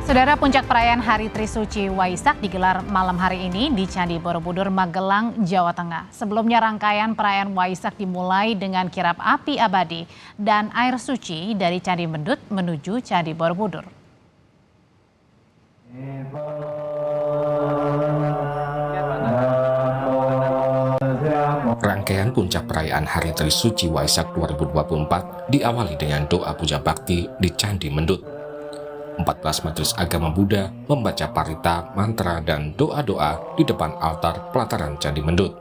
Saudara, puncak perayaan Hari Trisuci Waisak digelar malam hari ini di Candi Borobudur, Magelang, Jawa Tengah. Sebelumnya rangkaian perayaan Waisak dimulai dengan kirap api abadi dan air suci dari Candi Mendut menuju Candi Borobudur. Rangkaian puncak perayaan Hari Trisuci Waisak 2024 diawali dengan doa puja bakti di Candi Mendut. 14 majelis agama Buddha membaca parita, mantra, dan doa-doa di depan altar pelataran Candi Mendut.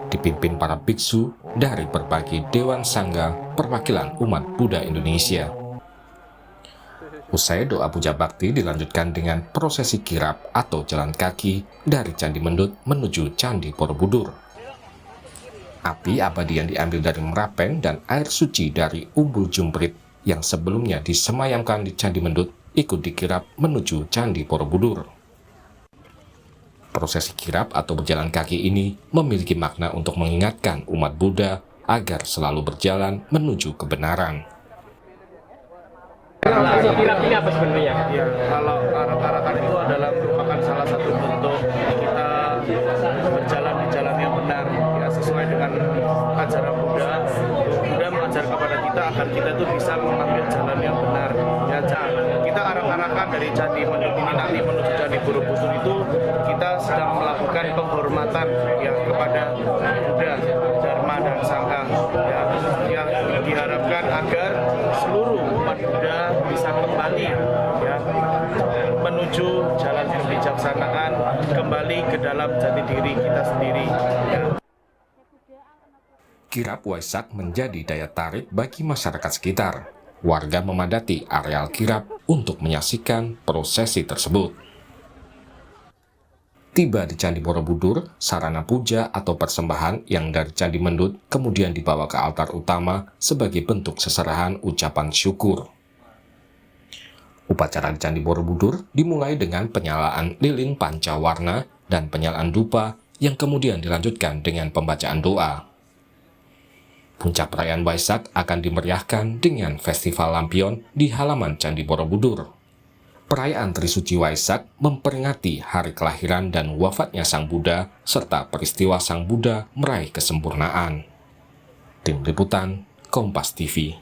Dipimpin para biksu dari berbagai dewan sangga perwakilan umat Buddha Indonesia. Usai doa puja bakti dilanjutkan dengan prosesi kirap atau jalan kaki dari Candi Mendut menuju Candi Borobudur. Api abadi yang diambil dari Merapen dan air suci dari Umbul Jumprit yang sebelumnya disemayamkan di Candi Mendut ikut dikirap menuju Candi Borobudur. Prosesi kirap atau berjalan kaki ini memiliki makna untuk mengingatkan umat Buddha agar selalu berjalan menuju kebenaran. Prosesi kirap ini apa sebenarnya? Ya, kalau arak-arakan itu adalah merupakan salah satu bentuk kita berjalan di jalan yang benar, ya, sesuai dengan ajaran Buddha. Buddha mengajar kepada kita agar kita itu bisa mengambil jalan yang benar. Ya, kita arak-arakan dari Candi Mendut ini nanti menuju Candi Borobudur itu kita sedang melakukan penghormatan ya kepada Buddha, Dharma dan Sangha. Ya, yang diharapkan agar seluruh umat Buddha bisa kembali ya menuju jalan kebijaksanaan, kembali ke dalam jati diri kita sendiri. Ya. Kirap Waisak menjadi daya tarik bagi masyarakat sekitar. Warga memadati areal kirap untuk menyaksikan prosesi tersebut. Tiba di Candi Borobudur, sarana puja atau persembahan yang dari Candi Mendut kemudian dibawa ke altar utama sebagai bentuk seserahan ucapan syukur. Upacara di Candi Borobudur dimulai dengan penyalaan lilin pancawarna dan penyalaan dupa yang kemudian dilanjutkan dengan pembacaan doa. Puncak perayaan Waisak akan dimeriahkan dengan festival lampion di halaman Candi Borobudur. Perayaan Trisuci Waisak memperingati hari kelahiran dan wafatnya Sang Buddha serta peristiwa Sang Buddha meraih kesempurnaan. Tim Liputan, Kompas TV.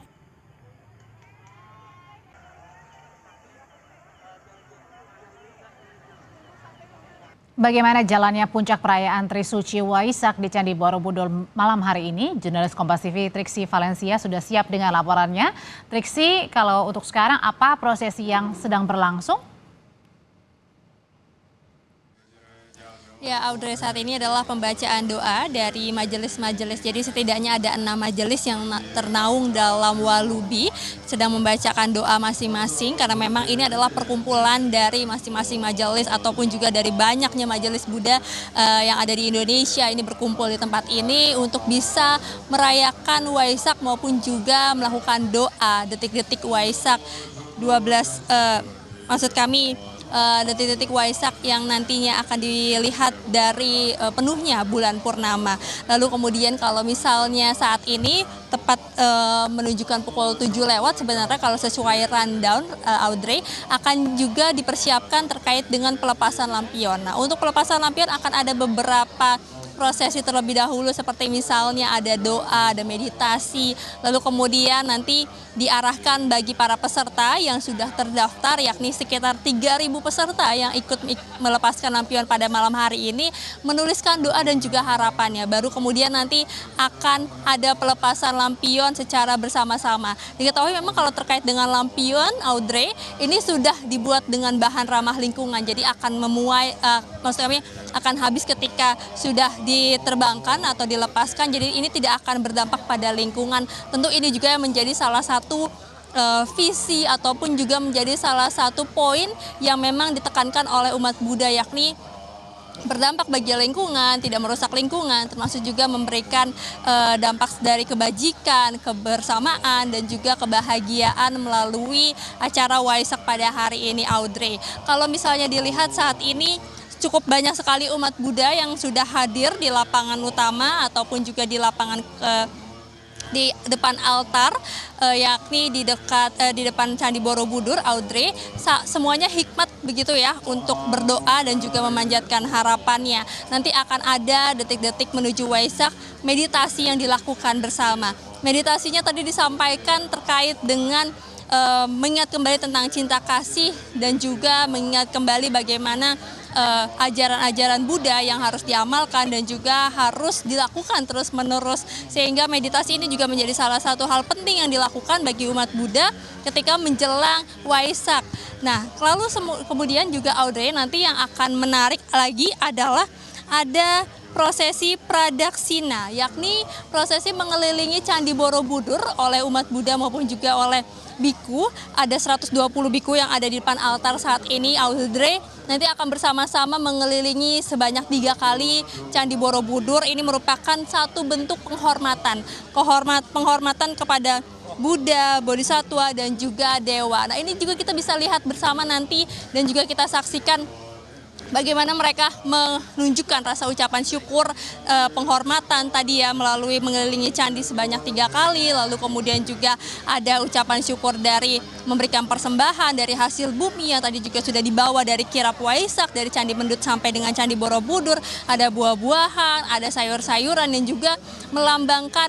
Bagaimana jalannya puncak perayaan Trisuci Waisak di Candi Borobudur malam hari ini? Jurnalis Kompas TV Triksi Valencia sudah siap dengan laporannya. Triksi, kalau untuk sekarang apa prosesi yang sedang berlangsung? Ya, Audrey, saat ini adalah pembacaan doa dari majelis-majelis. Jadi setidaknya ada 6 majelis yang ternaung dalam walubi sedang membacakan doa masing-masing karena memang ini adalah perkumpulan dari masing-masing majelis ataupun juga dari banyaknya majelis Buddha yang ada di Indonesia ini berkumpul di tempat ini untuk bisa merayakan Waisak maupun juga melakukan doa detik-detik Waisak 12 maksud kami detik-detik Waisak yang nantinya akan dilihat dari penuhnya bulan purnama. Lalu kemudian kalau misalnya saat ini tepat menunjukkan pukul 7 lewat, sebenarnya kalau sesuai rundown Audrey akan juga dipersiapkan terkait dengan pelepasan lampion. Nah, untuk pelepasan lampion akan ada beberapa prosesi terlebih dahulu seperti misalnya ada doa, ada meditasi, lalu kemudian nanti diarahkan bagi para peserta yang sudah terdaftar yakni sekitar 3.000 peserta yang ikut melepaskan lampion pada malam hari ini menuliskan doa dan juga harapannya. Baru kemudian nanti akan ada pelepasan lampion secara bersama-sama. Diketahui memang kalau terkait dengan lampion, Audrey, ini sudah dibuat dengan bahan ramah lingkungan, jadi akan memuai, maksudnya akan habis ketika sudah diterbangkan atau dilepaskan, jadi ini tidak akan berdampak pada lingkungan. Tentu ini juga menjadi salah satu visi ataupun juga menjadi salah satu poin yang memang ditekankan oleh umat Buddha, yakni berdampak bagi lingkungan, tidak merusak lingkungan, termasuk juga memberikan dampak dari kebajikan, kebersamaan, dan juga kebahagiaan melalui acara Waisak pada hari ini, Audrey. Kalau misalnya dilihat saat ini cukup banyak sekali umat Buddha yang sudah hadir di lapangan utama ataupun juga di lapangan di depan altar, yakni di depan Candi Borobudur, Audrey. Semuanya hikmat begitu ya untuk berdoa dan juga memanjatkan harapannya. Nanti akan ada detik-detik menuju Waisak, meditasi yang dilakukan bersama. Meditasinya tadi disampaikan terkait dengan mengingat kembali tentang cinta kasih dan juga mengingat kembali bagaimana ajaran-ajaran Buddha yang harus diamalkan dan juga harus dilakukan terus-menerus, sehingga meditasi ini juga menjadi salah satu hal penting yang dilakukan bagi umat Buddha ketika menjelang Waisak. Nah, lalu kemudian juga Audrey, nanti yang akan menarik lagi adalah ada prosesi Pradaksina, yakni prosesi mengelilingi Candi Borobudur oleh umat Buddha maupun juga oleh biku. Ada 120 biku yang ada di depan altar saat ini, Audrey. Nanti akan bersama-sama mengelilingi sebanyak 3 kali Candi Borobudur. Ini merupakan satu bentuk penghormatan kepada Buddha, Bodhisattva, dan juga Dewa. Nah, ini juga kita bisa lihat bersama nanti dan juga kita saksikan bagaimana mereka menunjukkan rasa ucapan syukur, penghormatan tadi ya melalui mengelilingi candi sebanyak 3 kali, lalu kemudian juga ada ucapan syukur dari memberikan persembahan dari hasil bumi yang tadi juga sudah dibawa dari kirap Waisak, dari Candi Mendut sampai dengan Candi Borobudur, ada buah-buahan, ada sayur-sayuran dan juga melambangkan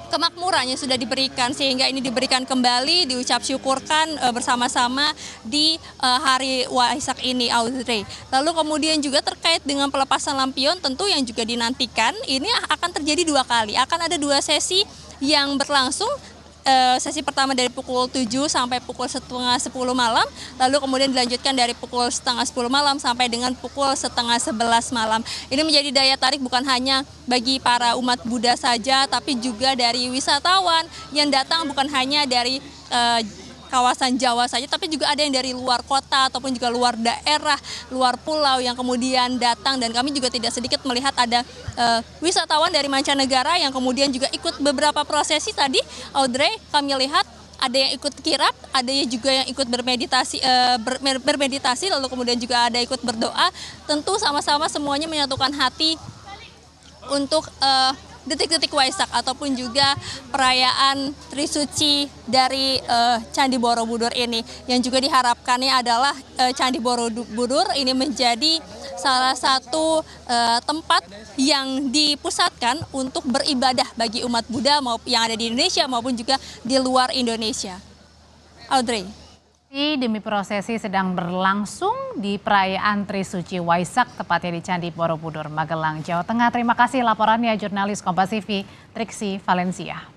kemakmuran yang sudah diberikan, sehingga ini diberikan kembali, diucap syukurkan bersama-sama di hari Waisak ini, Audrey. Lalu kemudian juga terkait dengan pelepasan lampion tentu yang juga dinantikan, ini akan terjadi 2 kali, akan ada 2 sesi yang berlangsung. Sesi pertama dari pukul 7 sampai pukul setengah 10 malam, lalu kemudian dilanjutkan dari pukul setengah 10 malam sampai dengan pukul setengah 11 malam. Ini menjadi daya tarik bukan hanya bagi para umat Buddha saja, tapi juga dari wisatawan yang datang bukan hanya dari kawasan Jawa saja, tapi juga ada yang dari luar kota ataupun juga luar daerah, luar pulau yang kemudian datang, dan kami juga tidak sedikit melihat ada wisatawan dari mancanegara yang kemudian juga ikut beberapa prosesi tadi, Audrey, kami lihat ada yang ikut kirap, ada juga yang ikut bermeditasi, lalu kemudian juga ada ikut berdoa, tentu sama-sama semuanya menyatukan hati untuk detik-detik Waisak ataupun juga perayaan Trisuci dari Candi Borobudur ini, yang juga diharapkannya adalah Candi Borobudur ini menjadi salah satu tempat yang dipusatkan untuk beribadah bagi umat Buddha yang ada di Indonesia maupun juga di luar Indonesia. Audrey. Demi prosesi sedang berlangsung di perayaan Trisuci Waisak, tepatnya di Candi Borobudur, Magelang, Jawa Tengah. Terima kasih laporannya jurnalis Kompas TV, Triksi Valencia.